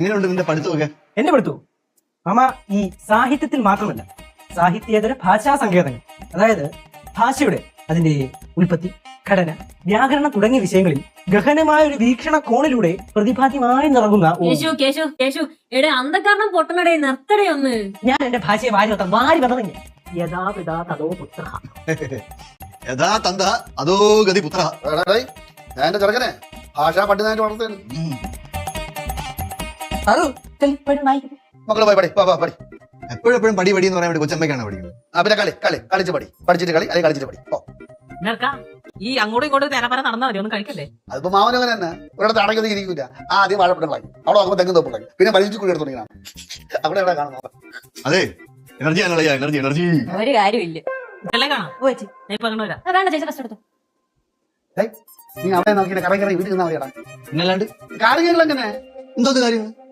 എങ്ങനെയുണ്ട് നിന്റെ പഠിത്തമൊക്കെ? എന്റെ പഠിത്തു മാമ ഈ സാഹിത്യത്തിൽ മാത്രമല്ല സാഹിത്യേതര ഭാഷാ സങ്കേതങ്ങൾ, അതായത് ഭാഷയുടെ അതിന്റെ ഉൽപ്പത്തി, ഘടന, വ്യാകരണം തുടങ്ങിയ വിഷയങ്ങളിൽ ഗഹനമായ ഒരു വീക്ഷണ കോണിലൂടെ പ്രതിപാദ്യമായി നിറങ്ങുന്ന എടെ അന്ധകാരണം പൊട്ടണടേ നിർത്തടേ ഒന്ന്. ഞാൻ എന്റെ ഭാഷയെ വാരി വന്നറിഞ്ഞു. യഥാ പിതാ തതോ പുത്ര. യഥാ തന്ത അതോ ഗതി പുത്ര. ഞാൻ എന്റെ ചെറുക്കനെ ഭാഷാ പഠിതായിട്ട് വളർത്തുന്നു. മക്കള് പോയി പടി പടി. എപ്പോഴെപ്പോഴും പടി പടി എന്ന് പറയാൻ വേണ്ടി കൊച്ചമ്മയ്ക്കാണ് പഠിക്കുന്നത്. പിന്നെ കളിച്ച് പടി, പഠിച്ചിട്ട് കളി അല്ലെങ്കിൽ കളിച്ചിട്ട് പടി. ഈ അങ്ങോട്ടും ഇങ്ങോട്ടും തേരാപ്പര നടന്നാൽ മതി, ഒന്നും കഴിക്കല്ലേ? അതിപ്പോ മാമനും അങ്ങനെ തന്നെ ഒരിടത്ത് അടങ്ങി ഇരിക്കില്ല. ആദ്യം വാഴപ്പെട്ടുണ്ടായി, അവിടെ നോക്കുമ്പോൾ തെങ്ങും തോപ്പുണ്ടായി, പിന്നെ വലിച്ചു കൂടി എടുത്തു തുടങ്ങിയാണ്. അവിടെ എവിടെ കാണുന്നത്? അതെ, എനർജി എനർജി എനർജി. ഒരു കാര്യമില്ല. കാണാം വേണ്ട ചേച്ചി റെസ്റ്റ് എടുത്തു. നീ അവിടെ നോക്കി കറങ്ങി വീട്ടിൽ നിന്നാ മതിയടാ. പിന്നല്ലാണ്ട് കാര്യങ്ങൾ എങ്ങനെ എന്തോ കാര്യം